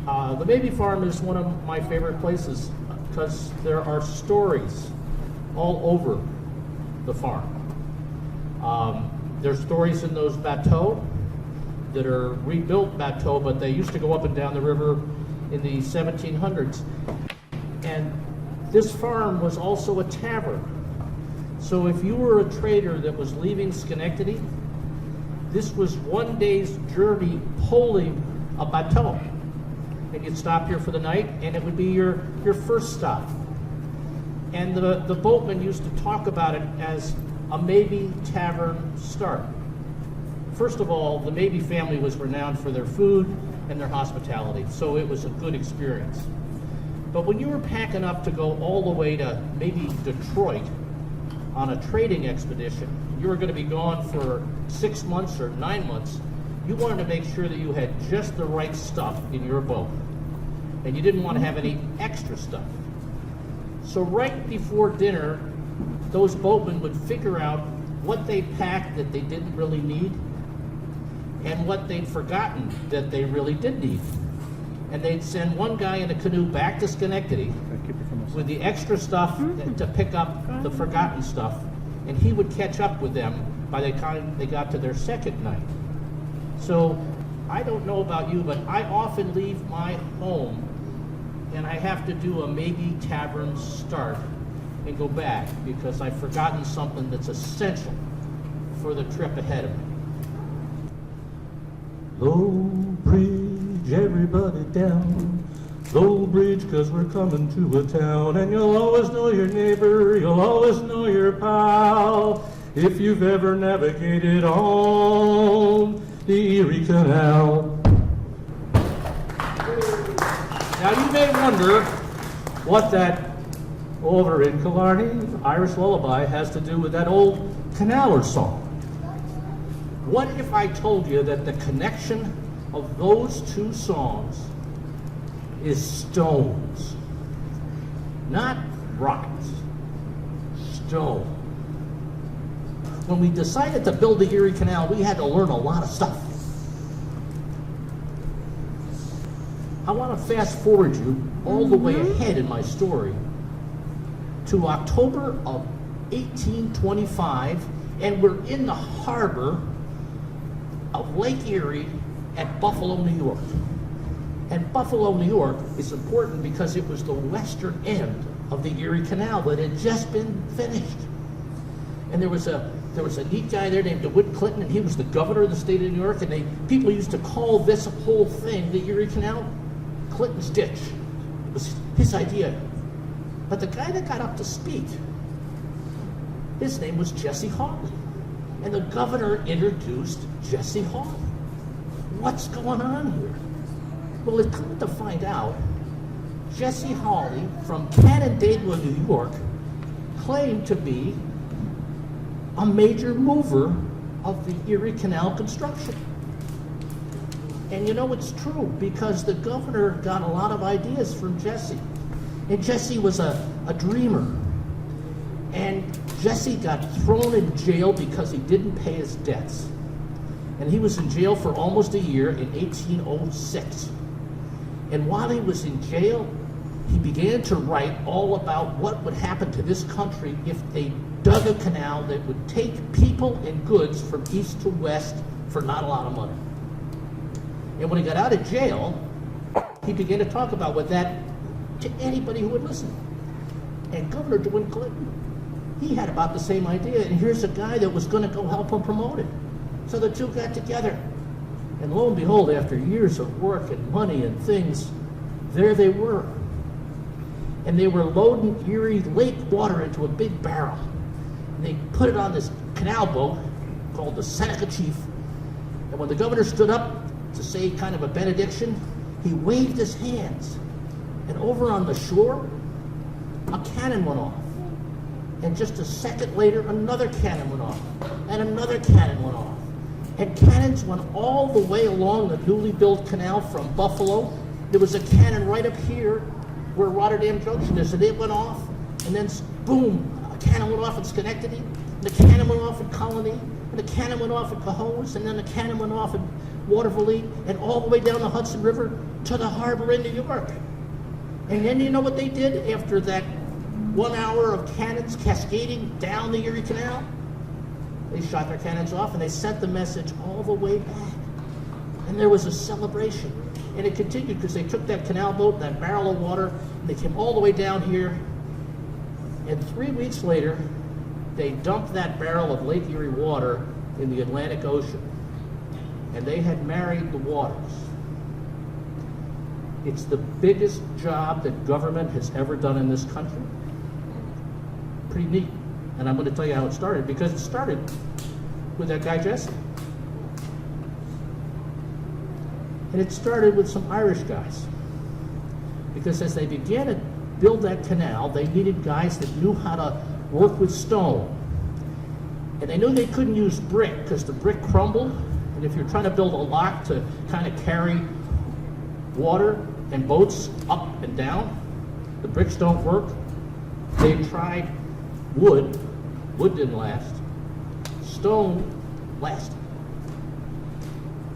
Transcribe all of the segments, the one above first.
The Mabee Farm is one of my favorite places because there are stories all over the farm. There's stories in those bateaux that are rebuilt bateaux, but they used to go up and down the river in the 1700s. And this farm was also a tavern. So if you were a trader that was leaving Schenectady, this was one day's journey poling a bateau. And you'd stop here for the night, and it would be your first stop. And the boatmen used to talk about it as a Mabee tavern start. First of all, the Mabee family was renowned for their food and their hospitality, so it was a good experience. But when you were packing up to go all the way to maybe Detroit on a trading expedition, you were going to be gone for 6 months or 9 months, you wanted to make sure that you had just the right stuff in your boat. And you didn't want to have any extra stuff. So right before dinner, those boatmen would figure out what they packed that they didn't really need and what they'd forgotten that they really did need. And they'd send one guy in a canoe back to Schenectady with the extra stuff to pick up the forgotten stuff, and he would catch up with them by the time they got to their second night. So I don't know about you, but I often leave my home and I have to do a Mabee tavern start and go back because I've forgotten something that's essential for the trip ahead of me. Low bridge, everybody down. Low bridge, 'cause we're coming to a town. And you'll always know your neighbor, you'll always know your pal, if you've ever navigated on the Erie Canal. Now you may wonder what that over in Killarney Irish lullaby has to do with that old Canaler song. What if I told you that the connection of those two songs is stones, not rocks, stone. When we decided to build the Erie Canal, we had to learn a lot of stuff. I want to fast forward you all the way ahead in my story to October of 1825, and we're in the harbor of Lake Erie at Buffalo, New York. And Buffalo, New York is important because it was the western end of the Erie Canal that had just been finished. And there was a neat guy there named DeWitt Clinton, and he was the governor of the state of New York, and people used to call this whole thing, the Erie Canal, Clinton's Ditch. It was his idea. But the guy that got up to speak, his name was Jesse Hawley. And the governor introduced Jesse Hawley. What's going on here? Well, it come to find out, Jesse Hawley from Canandaigua, New York, claimed to be a major mover of the Erie Canal construction. And you know it's true because the governor got a lot of ideas from Jesse. And Jesse was a dreamer. And Jesse got thrown in jail because he didn't pay his debts. And he was in jail for almost a year in 1806. And while he was in jail, he began to write all about what would happen to this country if they dug a canal that would take people and goods from east to west for not a lot of money. And when he got out of jail, he began to talk about what that to anybody who would listen. And Governor DeWitt Clinton, he had about the same idea, and here's a guy that was going to go help him promote it. So the two got together, and lo and behold, after years of work and money and things, there they were. And they were loading Erie Lake water into a big barrel. And they put it on this canal boat called the Seneca Chief. And when the governor stood up to say kind of a benediction, he waved his hands. And over on the shore, a cannon went off. And just a second later, another cannon went off. And another cannon went off. And cannons went all the way along the newly built canal from Buffalo. There was a cannon right up here where Rotterdam Junction is, and it went off. And then, boom, a cannon went off in Schenectady. And the cannon went off in Colony. And the cannon went off in Cohoes. And then the cannon went off in Waterville, and all the way down the Hudson River to the harbor in New York. And then you know what they did after that 1 hour of cannons cascading down the Erie Canal? They shot their cannons off and they sent the message all the way back. And there was a celebration. And it continued because they took that canal boat, that barrel of water, and they came all the way down here. And 3 weeks later, they dumped that barrel of Lake Erie water in the Atlantic Ocean. And they had married the waters. It's the biggest job that government has ever done in this country. Pretty neat. And I'm going to tell you how it started, because it started with that guy Jesse. And it started with some Irish guys. Because as they began to build that canal, they needed guys that knew how to work with stone. And they knew they couldn't use brick because the brick crumbled. And if you're trying to build a lock to kind of carry water and boats up and down, the bricks don't work. They tried wood. Wood didn't last. Stone lasted.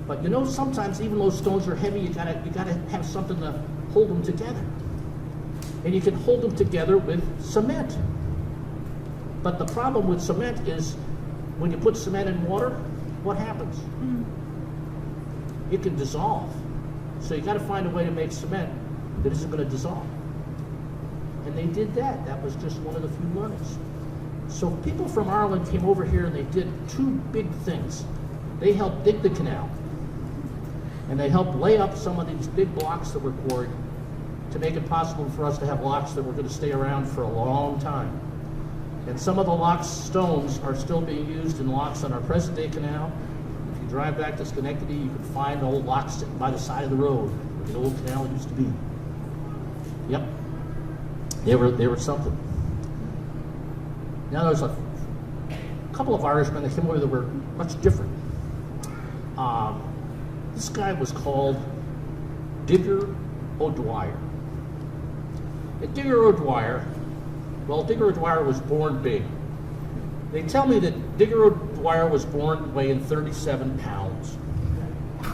But you know, sometimes even though stones are heavy, you gotta have something to hold them together. And you can hold them together with cement. But the problem with cement is when you put cement in water, what happens? It can dissolve. So you got to find a way to make cement that isn't going to dissolve. And they did that. That was just one of the few learnings. So people from Ireland came over here and they did two big things. They helped dig the canal. And they helped lay up some of these big blocks that were quarried to make it possible for us to have locks that were going to stay around for a long time. And some of the locks, stones, are still being used in locks on our present-day canal. If you drive back to Schenectady, you can find old locks sitting by the side of the road where the old canal used to be. Yep, they were something. Now there's a couple of Irishmen that came over that were much different. This guy was called Digger O'Dwyer. And Digger O'Dwyer, well, Digger O'Dwyer was born big. They tell me that Digger O'Dwyer was born weighing 37 pounds.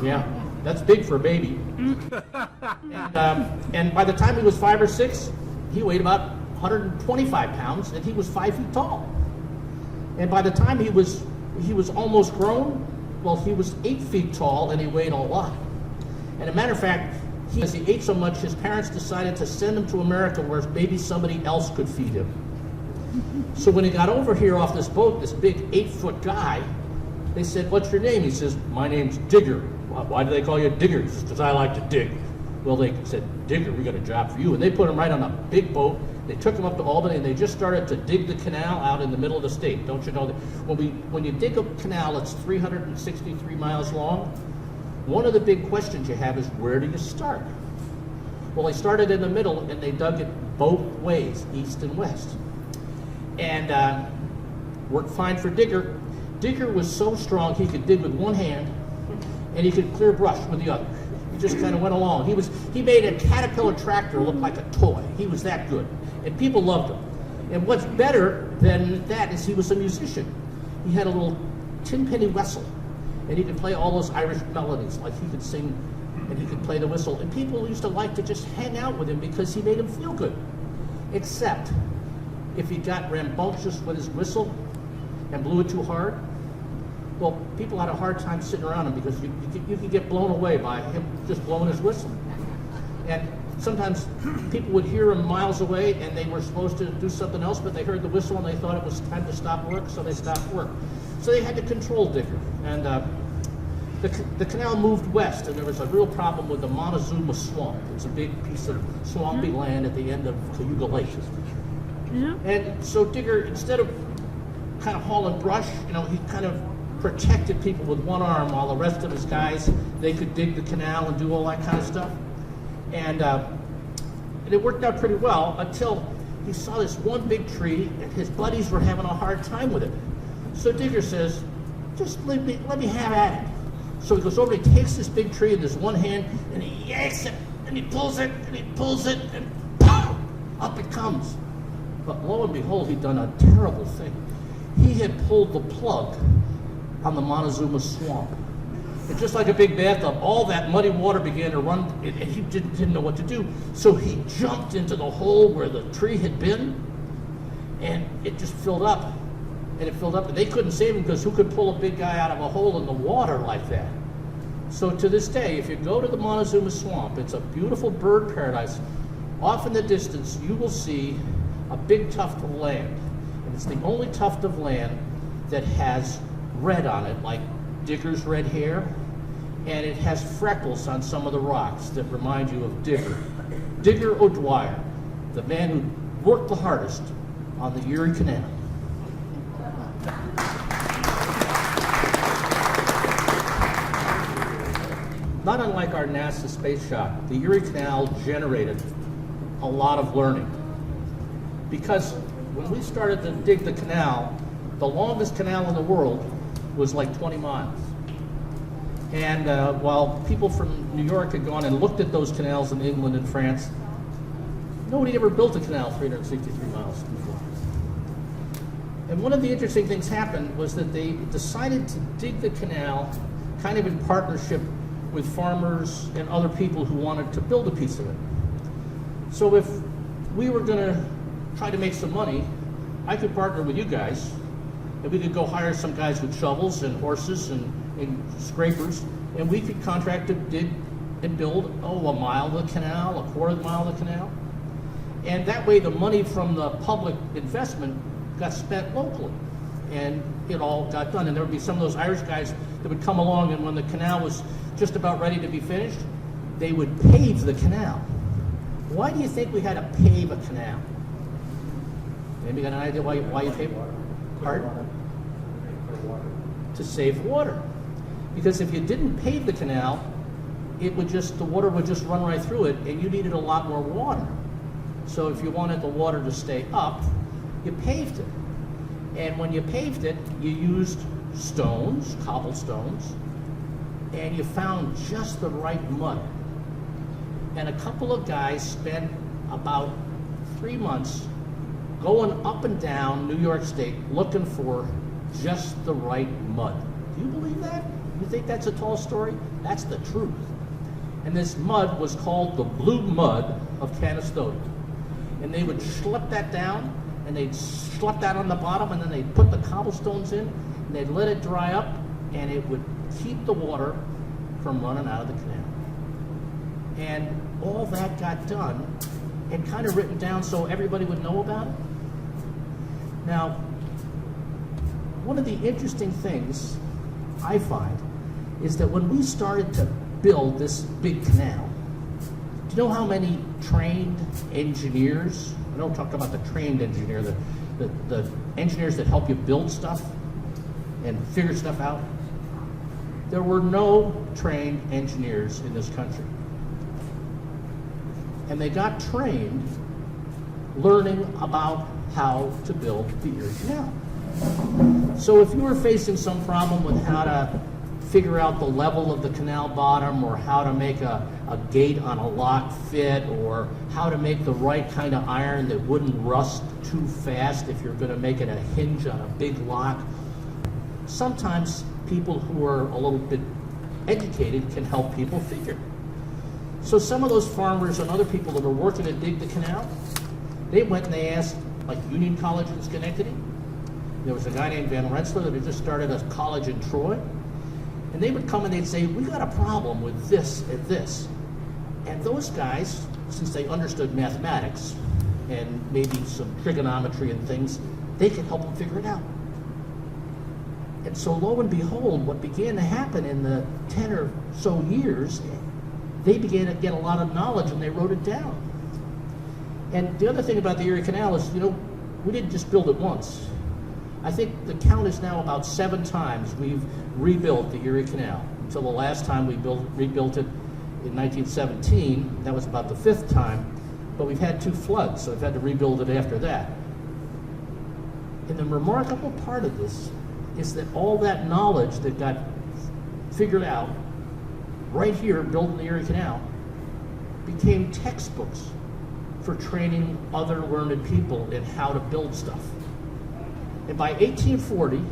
Yeah, that's big for a baby. And by the time he was 5 or 6, he weighed about 125 pounds, and he was 5 feet tall. And by the time he was almost grown, well, he was 8 feet tall, and he weighed a lot. And as a matter of fact, as he ate so much, his parents decided to send him to America where maybe somebody else could feed him. So when he got over here off this boat, this big 8-foot guy, they said, "What's your name?" He says, "My name's Digger." "Why do they call you Digger?" He says, "Because I like to dig." Well, they said, "Digger, we got a job for you." And they put him right on a big boat. They took him up to Albany, and they just started to dig the canal out in the middle of the state. Don't you know that when you dig a canal that's 363 miles long, one of the big questions you have is, where do you start? Well, they started in the middle, and they dug it both ways, east and west. And worked fine for Digger. Digger was so strong he could dig with one hand, and he could clear brush with the other. He just kind of went along. He made a Caterpillar tractor look like a toy. He was that good, and people loved him. And what's better than that is he was a musician. He had a little tin penny whistle, and he could play all those Irish melodies, like he could sing, and he could play the whistle. And people used to like to just hang out with him because he made them feel good. Except if he got rambunctious with his whistle and blew it too hard, well, people had a hard time sitting around him because you could get blown away by him just blowing his whistle. And sometimes people would hear him miles away and they were supposed to do something else, but they heard the whistle and they thought it was time to stop work, so they stopped work. So they had to control Digger. And the canal moved west, and there was a real problem with the Montezuma Swamp. It's a big piece of swampy land at the end of Cayuga Lake. Yeah. And so Digger, instead of kind of hauling brush, he kind of protected people with one arm while the rest of his guys, they could dig the canal and do all that kind of stuff. And it worked out pretty well until he saw this one big tree, and his buddies were having a hard time with it. So Digger says, "Just let me have at it." So he goes over, he takes this big tree in this one hand, and he yanks it, and he pulls it, and he pulls it, and pow! Up it comes. But lo and behold, he'd done a terrible thing. He had pulled the plug on the Montezuma Swamp. And just like a big bathtub, all that muddy water began to run, and he didn't know what to do. So he jumped into the hole where the tree had been, and it just filled up. And it filled up, and they couldn't save him because who could pull a big guy out of a hole in the water like that? So to this day, if you go to the Montezuma Swamp, it's a beautiful bird paradise. Off in the distance, you will see a big tuft of land. And it's the only tuft of land that has red on it, like Digger's red hair, and it has freckles on some of the rocks that remind you of Digger. Digger O'Dwyer, the man who worked the hardest on the Erie Canal. Not unlike our NASA space shot, the Erie Canal generated a lot of learning. Because when we started to dig the canal, the longest canal in the world was like 20 miles. And while people from New York had gone and looked at those canals in England and France, nobody ever built a canal 363 miles before. And one of the interesting things happened was that they decided to dig the canal kind of in partnership with farmers and other people who wanted to build a piece of it. So if we were going to try to make some money, I could partner with you guys, and we could go hire some guys with shovels and horses and scrapers, and we could contract to dig and build, a mile of the canal, a quarter of the mile of the canal. And that way the money from the public investment got spent locally, and it all got done. And there would be some of those Irish guys that would come along, and when the canal was just about ready to be finished, they would pave the canal. Why do you think we had to pave a canal? Maybe got an idea why you pave it? Pardon? To save water. Because if you didn't pave the canal, the water would just run right through it, and you needed a lot more water. So if you wanted the water to stay up, you paved it. And when you paved it, you used stones, cobblestones, and you found just the right mud. And a couple of guys spent about 3 months going up and down New York State looking for just the right mud. Do you believe that? You think that's a tall story? That's the truth. And this mud was called the blue mud of Canastota. And they would schlep that down, and they'd schlep that on the bottom, and then they'd put the cobblestones in, and they'd let it dry up, and it would keep the water from running out of the canal. And all that got done and kind of written down so everybody would know about it. Now, one of the interesting things I find is that when we started to build this big canal, do you know how many trained engineers, I don't talk about the trained engineer, the engineers that help you build stuff and figure stuff out? There were no trained engineers in this country. And they got trained learning about how to build the Erie Canal. So if you were facing some problem with how to figure out the level of the canal bottom, or how to make a gate on a lock fit, or how to make the right kind of iron that wouldn't rust too fast if you're going to make it a hinge on a big lock, sometimes people who are a little bit educated can help people figure. So some of those farmers and other people that were working to dig the canal, they went and they asked, like Union College in Schenectady. There was a guy named Van Rensselaer that had just started a college in Troy. And they would come and they'd say, we got a problem with this and this. And those guys, since they understood mathematics and maybe some trigonometry and things, they could help them figure it out. And so lo and behold, what began to happen in the 10 or so years, they began to get a lot of knowledge and they wrote it down. And the other thing about the Erie Canal is, we didn't just build it once. I think the count is now about 7 times we've rebuilt the Erie Canal. Until the last time we rebuilt it in 1917, that was about the 5th time, but we've had 2 floods, so we've had to rebuild it after that. And the remarkable part of this is that all that knowledge that got figured out right here, building the Erie Canal, became textbooks for training other learned people in how to build stuff. And by 1840,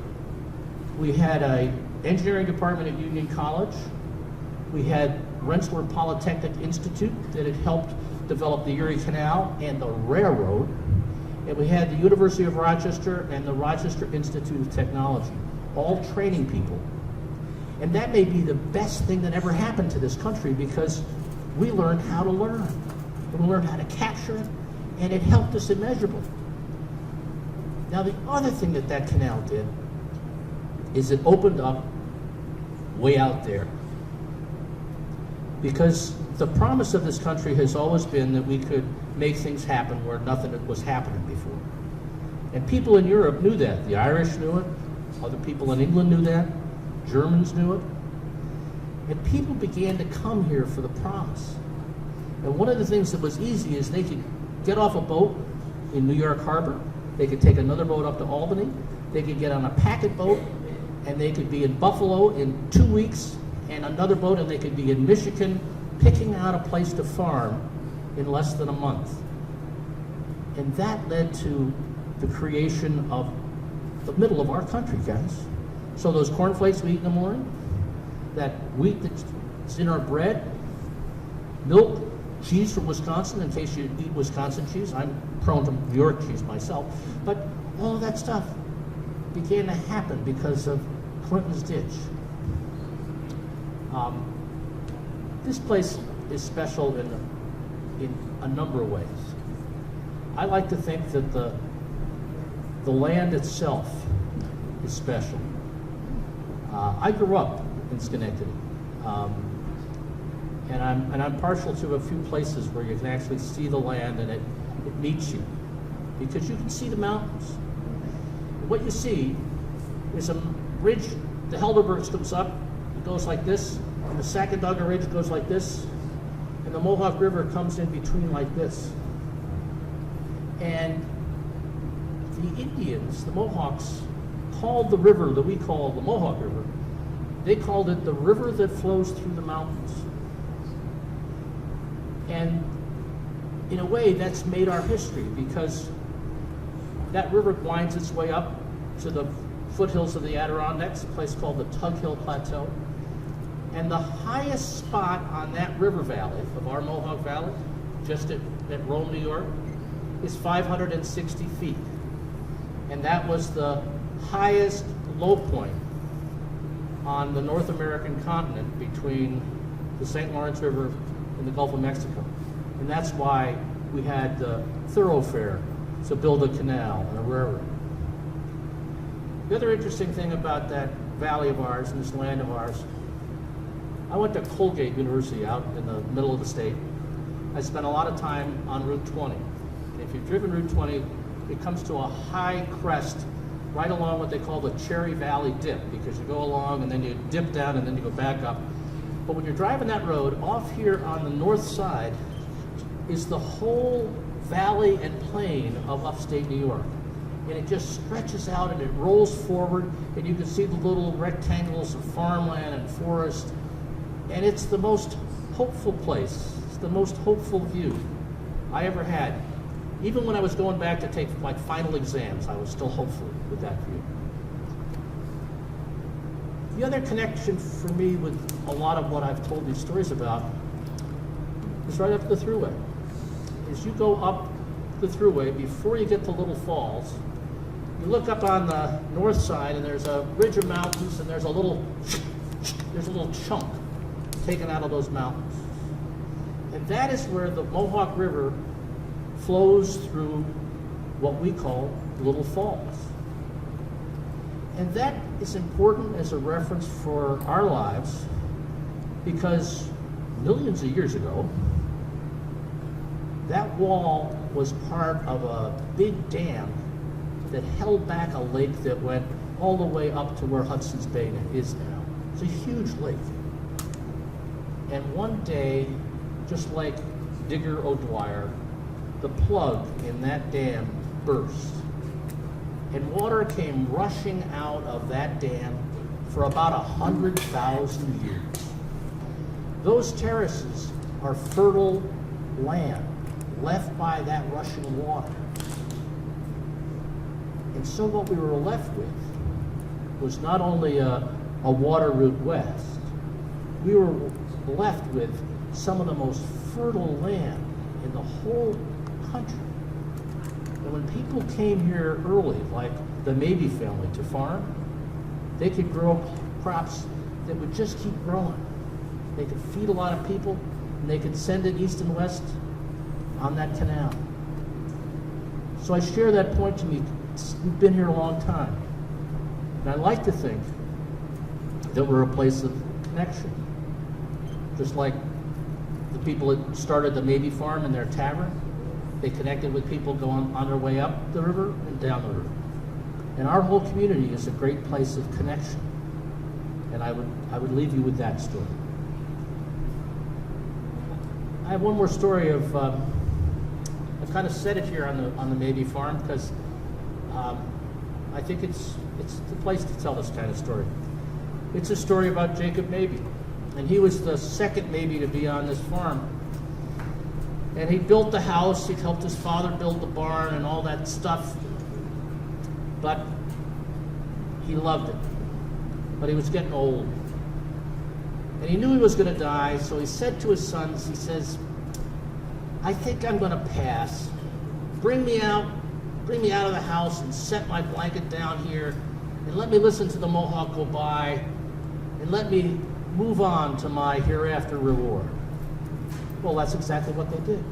we had a engineering department at Union College. We had Rensselaer Polytechnic Institute that had helped develop the Erie Canal and the railroad. And we had the University of Rochester and the Rochester Institute of Technology, all training people. And that may be the best thing that ever happened to this country, because we learned how to learn. And we learned how to capture it, and it helped us immeasurably. Now, the other thing that that canal did is it opened up way out there. Because the promise of this country has always been that we could make things happen where nothing was happening before. And people in Europe knew that. The Irish knew it. Other people in England knew that. Germans knew it. And people began to come here for the promise. And one of the things that was easy is they could get off a boat in New York Harbor. They could take another boat up to Albany. They could get on a packet boat, and they could be in Buffalo in 2 weeks, and another boat, and they could be in Michigan picking out a place to farm in less than a month. And that led to the creation of the middle of our country, guys. So those cornflakes we eat in the morning, that wheat that's in our bread, milk, cheese from Wisconsin, in case you eat Wisconsin cheese. I'm prone to New York cheese myself. But all of that stuff began to happen because of Clinton's ditch. This place is special in a number of ways. I like to think that the land itself is special. I grew up in Schenectady, and I'm partial to a few places where you can actually see the land and it meets you, because you can see the mountains. What you see is a ridge. The Helderbergs comes up, it goes like this, and the Sacandaga Ridge goes like this, and the Mohawk River comes in between like this. And the Indians, the Mohawks, called the river that we call the Mohawk River, they called it the river that flows through the mountains. And in a way, that's made our history, because that river winds its way up to the foothills of the Adirondacks, a place called the Tug Hill Plateau. And the highest spot on that river valley, of our Mohawk Valley, just at Rome, New York, is 560 feet. And that was the highest low point on the North American continent between the St. Lawrence River and the Gulf of Mexico. And that's why we had the thoroughfare to build a canal and a railroad. The other interesting thing about that valley of ours and this land of ours, I went to Colgate University out in the middle of the state. I spent a lot of time on Route 20. And if you've driven Route 20, it comes to a high crest right along what they call the Cherry Valley Dip, because you go along and then you dip down and then you go back up. But when you're driving that road, off here on the north side is the whole valley and plain of upstate New York. And it just stretches out and it rolls forward, and you can see the little rectangles of farmland and forest. And it's the most hopeful place. It's the most hopeful view I ever had. Even when I was going back to take my final exams, I was still hopeful with that view. The other connection for me with a lot of what I've told these stories about is right up the thruway. As you go up the thruway, before you get to Little Falls, you look up on the north side, and there's a ridge of mountains, and there's a little chunk taken out of those mountains. And that is where the Mohawk River flows through what we call Little Falls. And that is important as a reference for our lives, because millions of years ago, that wall was part of a big dam that held back a lake that went all the way up to where Hudson's Bay is now. It's a huge lake. And one day, just like Digger O'Dwyer, the plug in that dam burst. And water came rushing out of that dam for about 100,000 years. Those terraces are fertile land left by that rushing water. And so what we were left with was not only a a water route west, we were left with some of the most fertile land in the whole country. And when people came here early, like the Mabee family, to farm, they could grow crops that would just keep growing. They could feed a lot of people, and they could send it east and west on that canal. So I share that point to me. We've been here a long time. And I like to think that we're a place of connection. Just like the people that started the Mabee Farm in their tavern, they connected with people going on their way up the river and down the river. And our whole community is a great place of connection. And I would leave you with that story. I have one more story of, I've kind of said it here on the Mabee Farm because I think it's the place to tell this kind of story. It's a story about Jacob Mabee. And he was the second Mabee to be on this farm. And he built the house, he helped his father build the barn and all that stuff. But he loved it. But he was getting old. And he knew he was going to die, so he said to his sons, he says, I think I'm going to pass. Bring me out of the house and set my blanket down here and let me listen to the Mohawk go by and let me move on to my hereafter reward. Well, that's exactly what they did.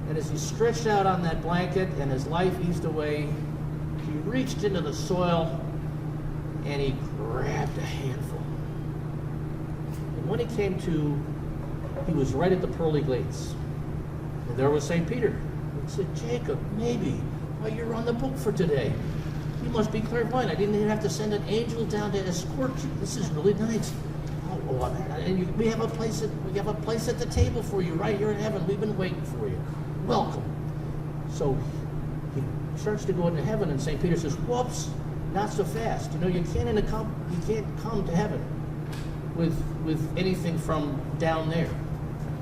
And as he stretched out on that blanket and his life eased away, he reached into the soil and he grabbed a handful. And when he came to, he was right at the pearly gates. And there was St. Peter. He said, Jacob, maybe, well, you're on the book for today. You must be clairvoyant. I didn't even have to send an angel down to escort you. This is really nice. And we have a place at the table for you right here in heaven. We've been waiting for you. Welcome. So he starts to go into heaven, and St. Peter says, whoops, not so fast. You know, you can't come to heaven with anything from down there.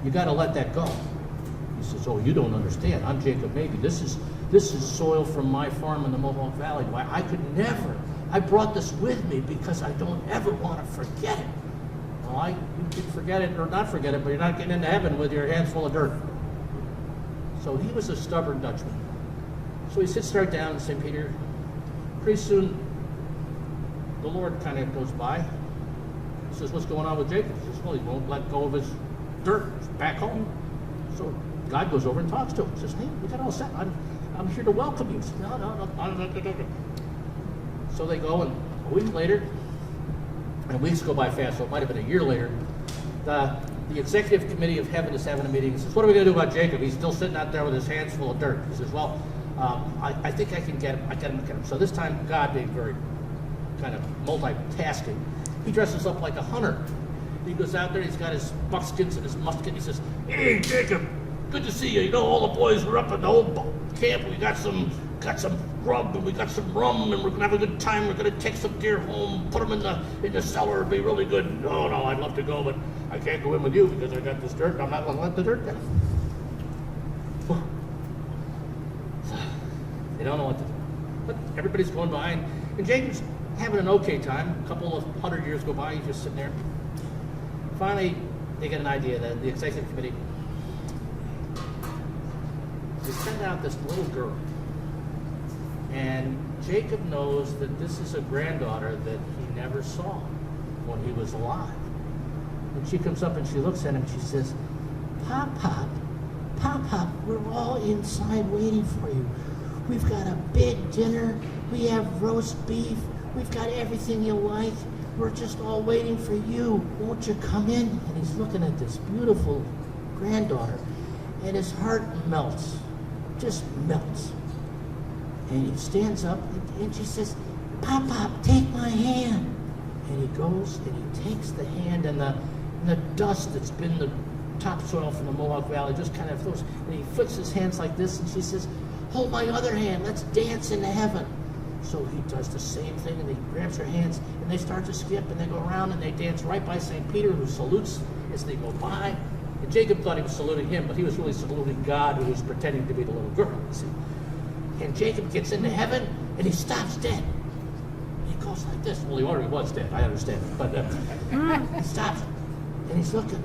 You got to let that go. He says, oh, you don't understand. I'm Jacob Mabee. This is soil from my farm in the Mohawk Valley. Why, I brought this with me because I don't ever want to forget it. Well, you can forget it or not forget it, but you're not getting into heaven with your hands full of dirt. So he was a stubborn Dutchman. So he sits there down, St. Peter. Pretty soon, the Lord kind of goes by. He says, what's going on with Jacob? He says, well, he won't let go of his dirt. He's back home. So God goes over and talks to him. He says, hey, we got all set. I'm here to welcome you. He says, no. So they go, and a week later, and weeks go by fast, so it might have been a year later, the executive committee of heaven is having a meeting. He says, what are we going to do about Jacob? He's still sitting out there with his hands full of dirt. He says, well, I think I can get him. So this time, God, being very kind of multitasking, he dresses up like a hunter. He goes out there, he's got his buckskins and his musket. He says, hey, Jacob, good to see you. You know, all the boys were up at the old camp. We got some grub and we got some rum and we're gonna have a good time. We're gonna take some deer home, put them in the cellar. It'll be really good. No, I'd love to go, but I can't go in with you because I got this dirt. I'm not gonna let the dirt down. They don't know what to do. But everybody's going by, and Jacob's having an okay time. A couple of 100 years go by. He's just sitting there. Finally, they get an idea. The executive committee, they send out this little girl. And Jacob knows that this is a granddaughter that he never saw when he was alive. And she comes up and she looks at him and she says, Pop, we're all inside waiting for you. We've got a big dinner. We have roast beef. We've got everything you like. We're just all waiting for you. Won't you come in? And he's looking at this beautiful granddaughter, and his heart melts, just melts. And he stands up, and she says, Pop, take my hand. And he goes, and he takes the hand, and the dust that's been the topsoil from the Mohawk Valley just kind of flows, and he flicks his hands like this, and she says, hold my other hand, let's dance into heaven. So he does the same thing, and he grabs her hands, and they start to skip, and they go around, and they dance right by St. Peter, who salutes as they go by. And Jacob thought he was saluting him, but he was really saluting God, who was pretending to be the little girl, you see. And Jacob gets into heaven, and he stops dead. he goes like this. Well, he already was dead. I understand it. But he stops, and he's looking.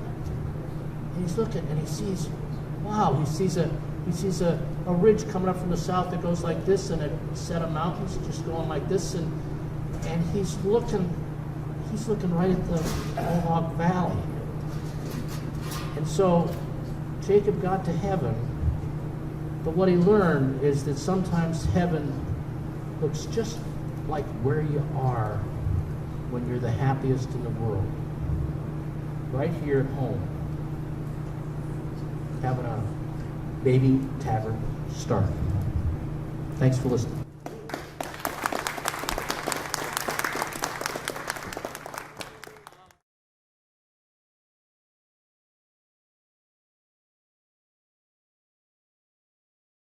And he's looking, and he sees, wow, he sees a ridge coming up from the south that goes like this, and a set of mountains just going like this, and he's looking right at the Mohawk Valley. And so Jacob got to heaven, but what he learned is that sometimes heaven looks just like where you are when you're the happiest in the world. Right here at home, having a baby tavern start. Thanks for listening.